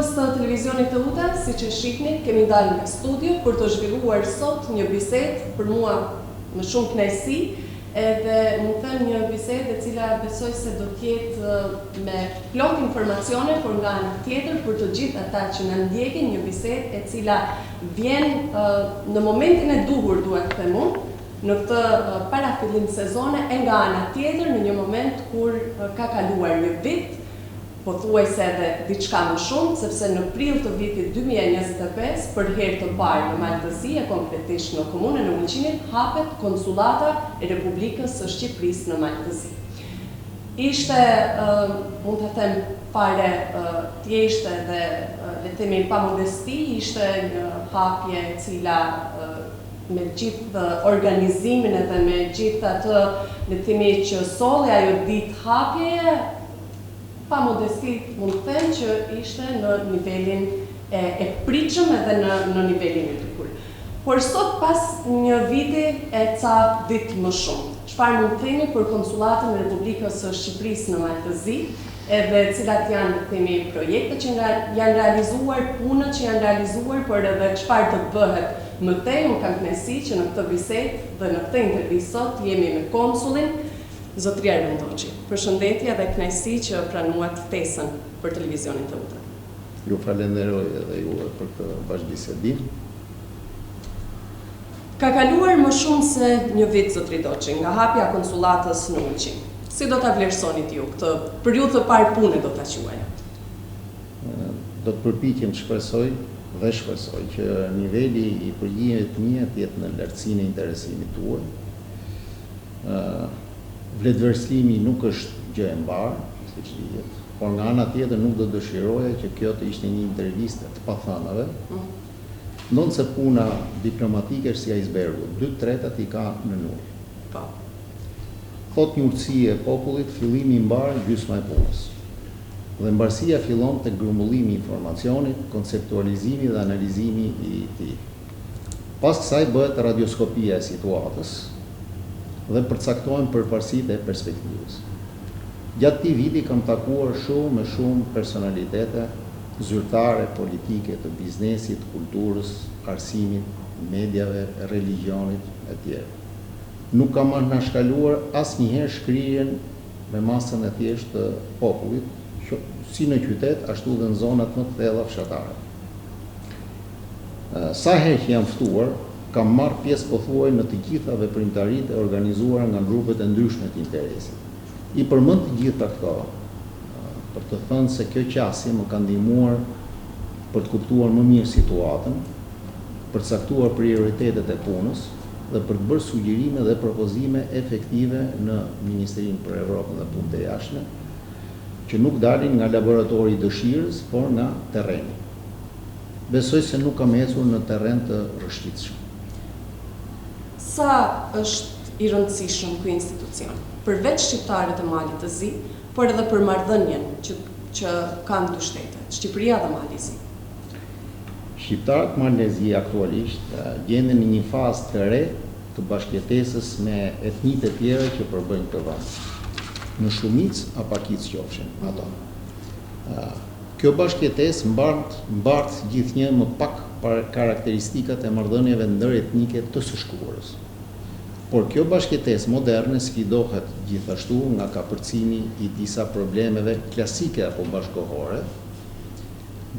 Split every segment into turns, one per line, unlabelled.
Shikues të televizionit të UTA, siç e shihni, kemi dalë në studio për të zhvilluar sot një bisedë për mua më shumë kënaqësi, edhe më them një bisedë e cila besoj se do të jetë me plot informacione, por nga ana tjetër për të gjithë ata që na ndjekin, një bisedë e cila vjen në momentin e duhur, dua të them unë, në këtë para fillim sezone, e nga ana tjetër në një moment kur ka kaluar një vit, pothuajse edhe diçka më shumë, sepse në prill të vitit 2025, për herë të parë në Maltëzi, e konkretisht në komunën e Ulqinit, hapet konsulata e Republikës së Shqipërisë në Maltëzi. Ishte, mund të them fare thjeshtë dhe le të themi pa modesti, ishte një hapje e cila me gjithë organizimin edhe me gjithë atë, le të themi që solli ajo ditë hapjeje, pa modesti mund të them që ishte në nivelin e pritshëm edhe në nivelin e duhur. Por sot pas një viti e ca ditë më shumë, çfarë mund të themi për konsulatën e Republikës së Shqipërisë në Maltëzi, edhe cilat janë themi projekte që janë realizuar, punët që janë realizuar, por edhe çfarë do të bëhet më tej. Unë kam kënaqësi që në këtë bisedë dhe në këtë intervistë sot jemi me konsullin Zotria Rëndoqi. Përshëndetje dhe kënaqësi që pranuat ftesën për televizionin të UTA.
Ju falenderoj edhe juve për këtë bashkëbisedim.
Ka kaluar më shumë se një vit, Zotri Doçi, nga hapja e konsullatës në Ulqin. Si do ta vlerësonit ju këtë periudhë të parë pune, do ta quajë?
Do të përpiqem të shpresoj që niveli i përgjigjeve të mia të jetë në lartësinë e interesimit tuaj. Vletëvërslimi nuk është gjë e mbarë, siç dihet, por nga ana tjetër nuk do dëshiroja që kjo të ishte një intervistë të pathënave. Ndonë se puna diplomatike është si icebergu, 2/3 i ka në ujë. Thot një urtësi e popullit, fillimi i mbar, gjysma e punës. Dhe mbarësia fillon te grumbullimi i informacionit, konceptualizimi dhe analizimi i tij. Pas kësaj bëhet radioskopia e situatës dhe përcaktohen përparësitë e perspektivës. Gjatë këtij viti kam takuar shumë personalitete zyrtare, politike, të biznesit, kulturës, arsimit, mediave, religionit e tjerë. Nuk kam anashkaluar asnjëherë shkrirjen me masën e thjeshtë të popullit, si në qytet, ashtu dhe në zonat më të thella fshatare. Sa herë që jam ftuar, kam marrë pjesë pothuaj në të gjitha veprimtaritë e organizuara nga grupet e ndryshme të interesit. I përmend të gjitha këto, për të thënë se kjo qasje më ka ndihmuar për të kuptuar më mirë situatën, për të caktuar prioritetet e punës dhe për të bërë sugjerime dhe propozime efektive në Ministerinë për Evropën dhe Punët e Jashtme, që nuk dalin nga laboratori i dëshirës, por nga terreni. Besoj se nuk kam ecur në terren të rrëshqitshëm.
Sa është i rëndësishëm ky institucion, përveç shqiptarët e Malit të Zi, por edhe për marrëdhënien që kanë dy shtetet, Shqipëria dhe Mali i Zi?
Shqiptarët malezi aktualisht gjenden në një fazë të re të bashkëjetesës me etnitë e tjera që përbëjnë këtë vend. Në shumicë apakicë qofshin ato. Kjo bashkëjetesë mbart gjithnjë më pak karakteristikat e marrëdhënieve ndëretnike të së shkuarës. Por kjo bashkëjetesë moderne sfidohet gjithashtu nga kapërcimi i disa problemeve klasike apo bashkohore,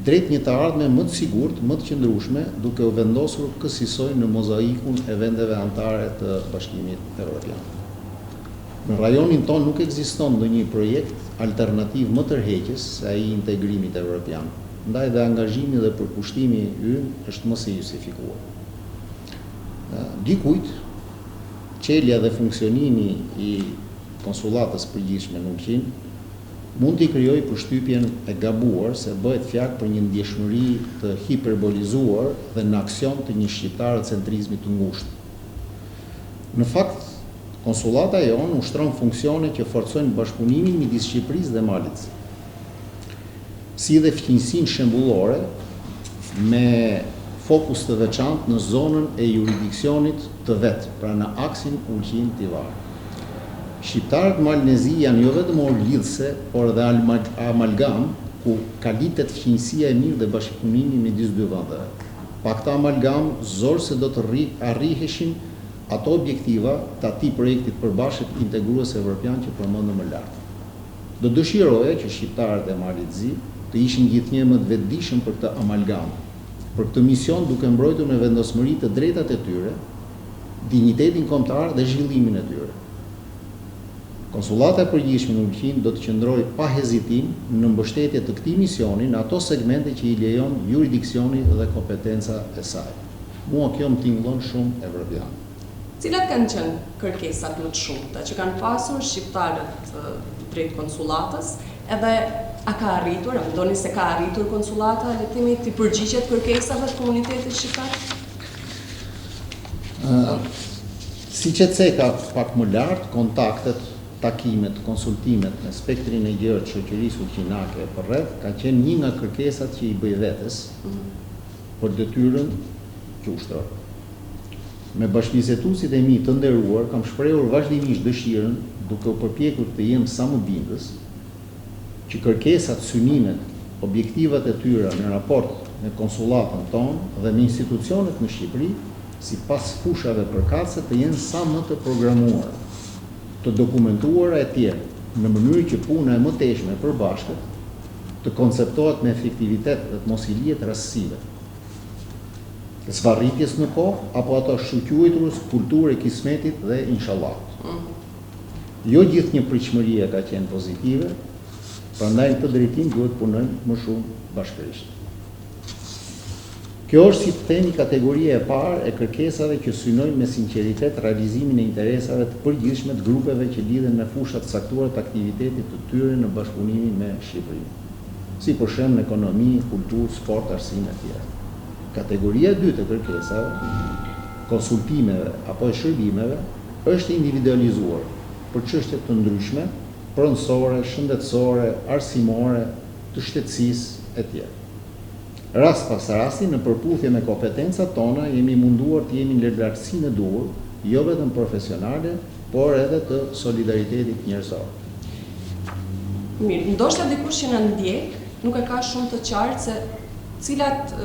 drejt një të ardhme më të sigurt, më të qëndrueshme, duke u vendosur kësaj në mozaikun e vendeve anëtare të Bashkimit Evropian. Në rajonin ton nuk ekziston ndonjë projekt alternativ më tërheqës se ai i integrimit evropian. Ndaj dhe angazhimi dhe përkushtimi ynë është mos i justifikuar. Dikujt, çelja dhe funksionimi i konsullatës përgjithshme në Ulqin mund t'i krijojë përshtypjen e gabuar se bëhet fjalë për një ndjeshmëri të hiperbolizuar dhe në aksion të një shqiptarocentrizmi të ngushtë. Në fakt, konsullata jonë ushtron funksione që forcojnë bashkëpunimin midis Shqipërisë dhe Malit, si dhe fqinjësinë shembullore me fokus të veçantë në zonën e jurisdiksionit të vet, pra në aksin Ulqin-Tivar. Shqiptarët malnezi janë jo vetëm orë lidhse, por edhe amalgam ku kalitet fqinjësia e mirë dhe bashkëpunimi midis dy vendeve. Pa këtë amalgam, zorë se do të arriheshin ato objektiva të atij projektit përbashkët integrues evropian që përmendëm më lart. Do dëshiroja që shqiptarët e Malit Zi të ishin gjithnjë më të vetëdijshëm për këtë amalgam, për këtë mision duke mbrojtur me vendosmëri të drejtat e tyre, dinjitetin kombëtar dhe zhvillimin e tyre. Konsullata e përgjithshme në Ulqin do të qëndrojë pa hezitim në mbështetje të këtij misioni në ato segmente që i lejon juridiksioni dhe kompetenca e saj. Mua kjo më tingëllon shumë evropian.
Cilat kanë qenë kërkesat më të shumta që kanë pasur shqiptarët drejt konsullatës, edhe a ka arritur, a mendoni se ka arritur konsullata le të themi të përgjigjet kërkesave të komunitetit shqiptar?
Siç e ceka pak më lart, kontaktet, takimet, konsultimet me spektrin e gjerë të shoqërisë ulqinake përreth ka qenë një nga kërkesat që i bëj vetes për detyrën që ushtron. Me bashkëbiseduesit e mi të nderuar kam shprehur vazhdimisht dëshirën, duke u përpjekur të jem sa më bindës, që kërkesat, synimet, objektivat e tyre në raport me konsullatën tonë dhe me institucionet në Shqipëri, sipas fushave përkatëse të jenë sa më të programuara, të dokumentuara e tjerë, në mënyrë që puna e mëtejshme e përbashkët të konceptohet me efektivitet dhe të mos i lihet rastësive. Svarritjes në kohë apo ato shquajturës kulturë e kismetit dhe inshallahut. Jo gjithnjë pritshmëria ka qenë pozitive, prandaj në këtë drejtim duhet punojmë më shumë bashkërisht. Kjo është, si të themi, kategoria e parë e kërkesave që synojnë me sinqeritet realizimin e interesave të përgjithshme të grupeve që lidhen me fushat caktuara të aktivitetit të tyre në bashkëpunimin me Shqipërinë, si për shembull në ekonomi, kulturë, sport, arsime e tjera. Kategoria e dytë e kërkesave, konsultimeve apo e shërbimeve, është individualizuar për çështje të ndryshme, pronësore, shëndetësore, arsimore, të shtetësisë e tjera. Rast pas rasti, në përputhje me kompetencat tona, jemi munduar të jemi në lartësinë e duhur, jo vetëm profesionale, por edhe të solidaritetit njerëzor.
Mirë, ndoshta dikush që na ndjek nuk e ka shumë të qartë se cilat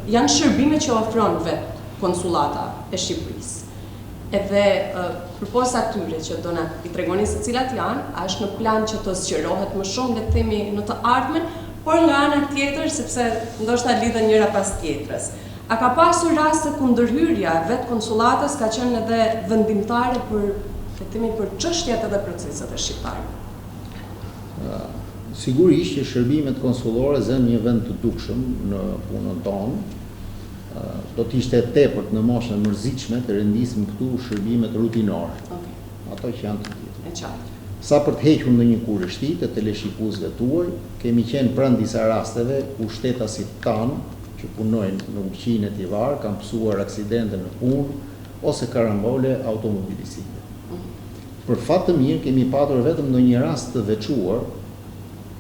janë shërbimet që ofron vetë konsullata e Shqipërisë. Edhe përpos atyre që do na i tregoni se cilat janë, a është në plan që të zgjerohet më shumë, le të themi, në të ardhmen, por nga ana tjetër, sepse ndoshta lidhen njëra pas tjetrës. A ka pasur raste ku ndërhyrja e vetë konsullatës ka qenë edhe vendimtare për, le të themi, për çështjet edhe proceset e shqiptarëve?
Sigurisht që shërbimet konsullore zënë një vend të dukshëm në punën tonë, do të ishte tepër në moshën e mërzitshme të rendisim këtu shërbimet rutinore. Ato që janë të tjetër.
E qartë.
Sa për të hequr ndonjë kurrështi të teleshikuesve tuaj, kemi qenë pranë disa rasteve ku shtetasit tanë që punojnë në Ulqinë e Tivar kanë pësuar aksidente në punë ose karambole automobilistike. Për fat të mirë kemi patur vetëm ndonjë rast të veçuar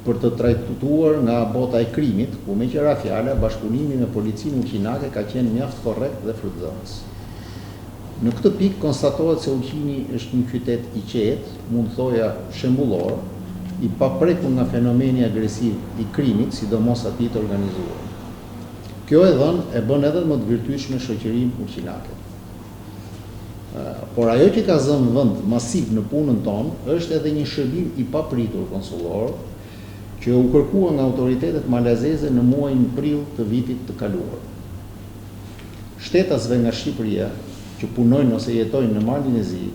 për të trajtuar nga bota e krimit, ku me qëra fjala bashkëpunimi me policinë ulqinake ka qenë mjaft korrekt dhe frutëdhënës. Në këtë pikë konstatohet se Ulqini është një qytet i qetë, mund thoja shembullor, i paprekur nga fenomeni agresiv i krimit, sidomos atij të organizuar. Kjo e bën edhe më të virtyshme shoqërinë ulqinake. Por ajo që ka zënë vend masiv në punën tonë është edhe një shërbim i papritur konsullor, që u kërkua nga autoritetet malazeze në muajin prill të vitit të kaluar. Shtetasve nga Shqipëria që punojnë ose jetojnë në Malin e Zi,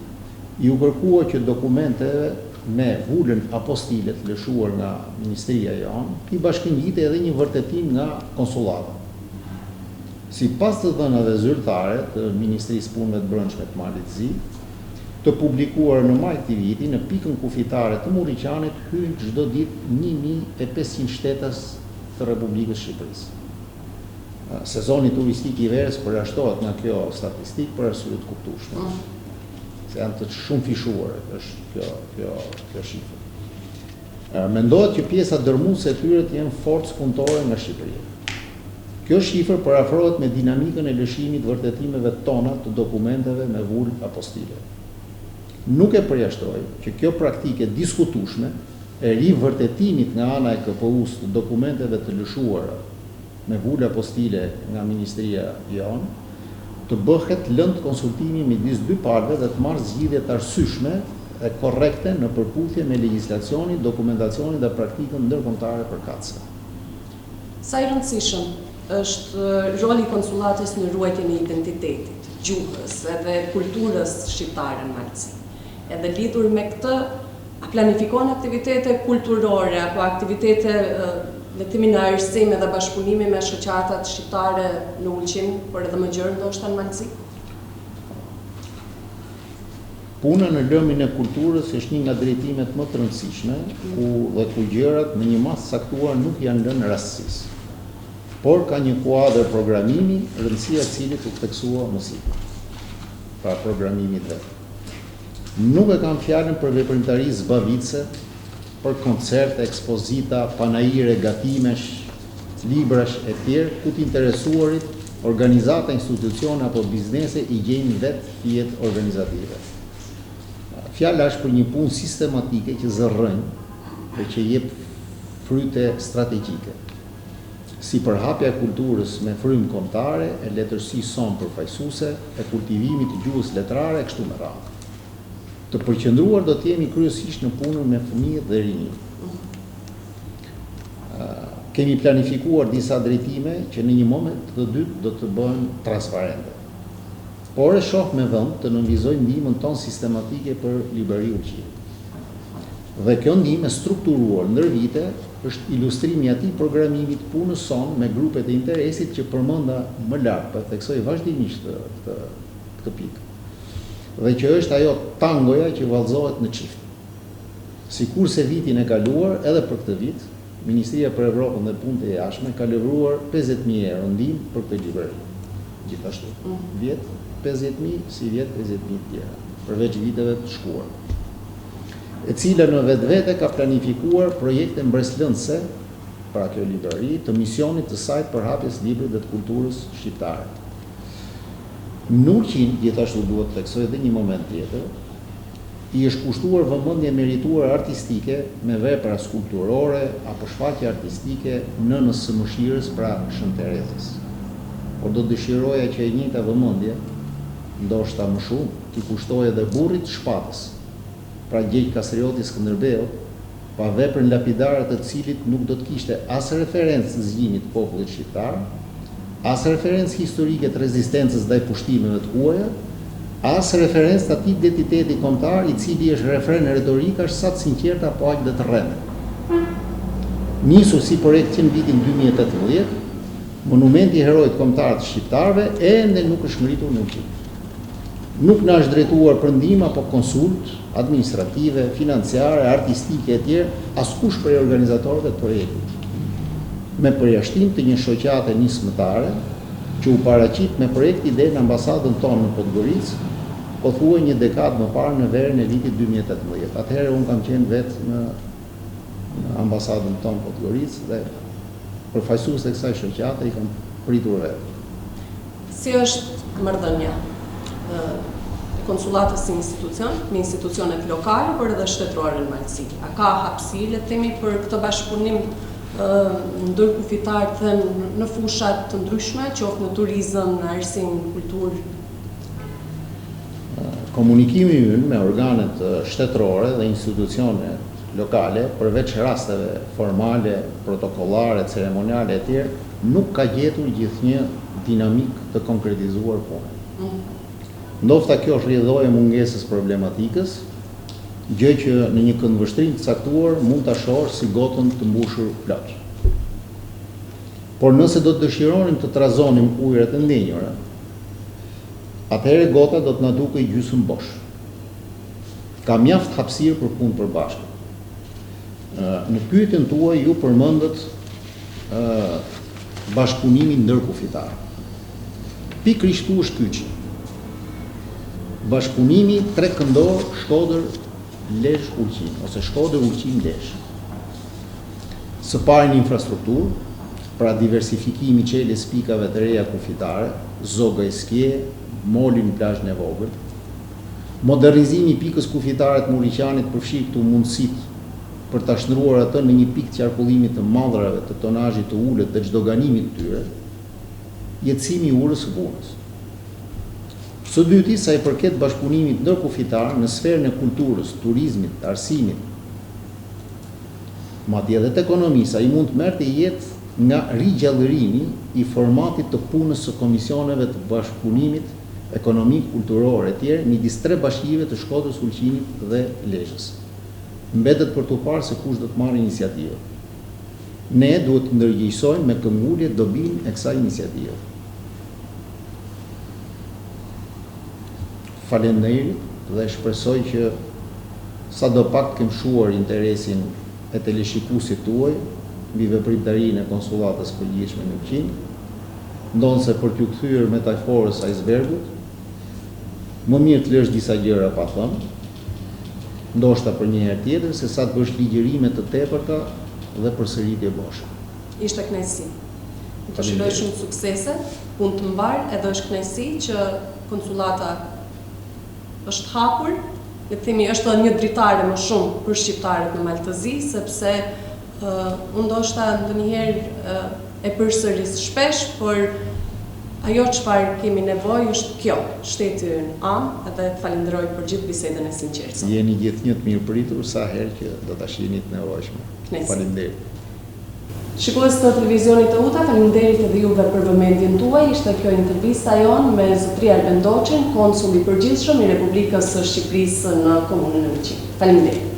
i u kërkua që dokumenteve me vulën apostilet lëshuar nga Ministria jonë, i bashkëngjite edhe një vërtetim nga konsullata. Sipas të dhënave zyrtare të Ministrisë Punëve të Brendshme të Malit të Zi, të publikuar në maj këtij viti, në pikën kufitare të Murriqanit hyjnë çdo ditë 1500 shtetas të Republikës Shqipërisë. Sezoni turistik i verës përjashtohet nga kjo statistikë për arsye të kuptueshme. Se janë të shumë fishuar është kjo shifër. Mendohet që pjesa dërmuese e tyre të jenë forcë punëtore nga Shqipëria. Kjo shifër parafrohet me dinamikën e lëshimit vërtetimeve tona të dokumenteve me vulë apostile. Nuk e përjashtoj që kjo praktike diskutueshme e rivërtetimit nga ana e KPU-s të dokumenteve të lëshuara me vula postile nga Ministria jonë, të bëhet lëndë konsultimi midis dy palëve dhe të marrë zgjidhje të arsyeshme e korrekte në përputhje me legjislacionin, dokumentacionin dhe praktikën ndërkombëtare përkatëse.
Sa i rëndësishëm është roli i konsulatës në ruajtjen e identitetit, gjuhës edhe kulturës shqiptare në Malci. Edhe lidhur me këtë, a planifikon aktivitete kulturore apo aktivitete në arsim dhe bashkëpunimi me shoqatat shqiptare në Ulqin, por edhe më gjerë ndoshta në Malci?
Puna në lëmin e kulturës është një nga drejtimet më të rëndësishme, ku gjërat në një mas saktuar nuk janë lënë rastësisë, por ka një kuadër programimi, rëndësia e cilit u theksua më sipër. Pra programimit vetë. Nuk e kam fjalën për veprimtari zbavitse, për koncerte, ekspozita, panaire, gatimesh, librash e tjerë, ku të interesuarit, organizata, institucione apo biznese i gjejnë vetë fijet organizative. Fjala është për një punë sistematike që zërrën dhe që jep fryte strategjike. Si përhapja e kulturës me frymë kombëtare, e letërsi son përfaqësuese, e kultivimit të gjuhës letrare e kështu me radhë. Të përqendruar do të jemi kryesisht në punën me fëmijët dhe rinjtë. Kemi planifikuar disa drejtime që në një moment të dytë do të bëhen transparente. Por e shoh me vend të nënvizojmë ndihmën tonë sistematike për Librari Ulqin. Dhe kjo ndihmë e strukturuar ndër vite është ilustrimi i atij programimi të punës son me grupet e interesit që përmenda më lart, për theksoj vazhdimisht këtë pikë. Dhe që është ajo tangoja që vallëzohet në çift. Sikurse vitin e kaluar, edhe për këtë vit, Ministria për Evropën dhe Punët e Jashtme ka lëvruar 50.000 euro ndihmë për këtë librari. Gjithashtu, vjet 50.000, si vjet 50.000 tjera, përveç viteve të shkuara. E cila në vetvete ka planifikuar projekte mbreslëndse, pra kjo librari, të misionit të saj për hapjes librit dhe të kulturës shqiptare. Në Ulqin, gjithashtu duhet të theksoj edhe një moment tjetër, i është kushtuar vëmendje merituar artistike me vepra skulpturore apo shfaqje artistike nënës së mëshirës, pra Shën Terezës. Por do dëshiroja që e njëjta vëmendje, ndoshta më shumë, t'i kushtojë edhe burrit shpatës, pra Gjergj Kastrioti Skënderbeu, pa veprën lapidare të cilit nuk do të kishte as referencë të zgjimit të popullit shqiptar, as referencë historike të rezistencës ndaj pushtimeve të huaja, as referencë të atij identiteti kombëtar i cili është refren retorikash sa të sinqertë apo aq dhe të rreme. Nisur si projekt në vitin 2018, monumenti i herojit kombëtar të shqiptarëve ende nuk është ngritur në Ulqin. Nuk na është drejtuar për ndihmë apo konsult administrative, financiare, artistike e tjerë, askush prej organizatorëve të projektit. Me përjashtim të një shoqate nismëtare që u paraqit me projekt ide në ambasadën tonë në Podgoricë, po thuaj një dekadë më parë në verën e vitit 2018. Atëherë unë kam qenë vetë në ambasadën tonë Podgoricë dhe përfaqësues të kësaj shoqate i kam pritur vetë.
Si është marrëdhënia konsulatës si institucion, me institucionet lokale, por edhe shtetërore në Malci? A ka hapësirë, le të themi, për këtë bashkëpunim ndërkufitar të në fushat të ndryshme, qoftë në turizëm, në arsim, në kulturë?
Komunikimi ynë me organet shtetërore dhe institucionet lokale, përveç rasteve formale, protokollare, ceremoniale e tjerë, nuk ka gjetur gjithnjë dinamik të konkretizuar punën. Ndofta kjo është rrjedhoja e mungesës problematikës, gjë që në një këndvështrim të caktuar mund ta shohësh si gotën të mbushur plot. Por nëse do të dëshironim të trazonim ujërat e ndenjura, atëherë gota do të na dukej gjysmë bosh. Ka mjaft hapësirë për punë përbashkët. Në pyetjen tuaj ju përmendët bashkëpunimin ndërkufitar. Pikërisht këtu është kyçi. Bashkëpunimi trekëndor Shkodër-Lezhë-Ulqin ose Shkodër-Ulqin-Lezhë. Së pari në infrastrukturë, pra diversifikimi i çelës pikave të reja kufitare, Zogajskje, moli në plazhin e vogël, modernizimi i pikës kufitare të Muriqanit përfshi këtu mundësitë për ta shndruar atë në një pikë qarkullimi të mallrave, të tonazhit të ulët dhe çdoganimit të tyre, jetësimi i urës së punës. Së dyti, sa i përket bashkëpunimit ndërkufitar në sferën e kulturës, turizmit, arsimit, madje edhe të ekonomisë, ai mund të merrte jetë nga rigjallërimi i formatit të punës së komisioneve të bashkëpunimit ekonomik, kulturor e tjerë midis tre bashkive të Shkodrës, Ulqinit dhe Lezhës. Mbetet për të parë se kush do të marrë iniciativën. Ne duhet të ndërgjegjësojmë me këmbgulje dobinë e kësaj iniciative. Faleminderit dhe shpresoj që sadopak të kem shuar interesin e teleshikuesit tuaj mbi veprimtarinë e konsullatës përgjithshme në Ulqin, ndonse për t'ju kthyer metaforës icebergut, më mirë të lësh disa gjëra pa thënë, ndoshta për një herë tjetër, se sa të bësh ligjërime të tepërta dhe përsëritje boshe.
Ishte kënaqësi. Të shiroj shumë suksese, punë të mbar, edhe është kënaqësi që konsullata është hapur, le të themi është edhe një dritare më shumë për shqiptarët në Maltëzi, sepse unë ndoshta ndonjëherë e përsëris shpesh, por ajo çfarë kemi nevojë është kjo, shteti ynë anë, edhe të falenderoj për gjithë bisedën e sinqertë.
Jeni gjithnjë të mirë pritur sa herë që do ta shihni të nevojshme. Faleminderit.
Shikues të televizionit të UTA, faleminderit edhe juve për vëmendjen tuaj. Ishte kjo intervista jonë me zotëri Arben Doçin, konsul i përgjithshëm i Republikës së Shqipërisë në komunën e Ulqin. Faleminderit.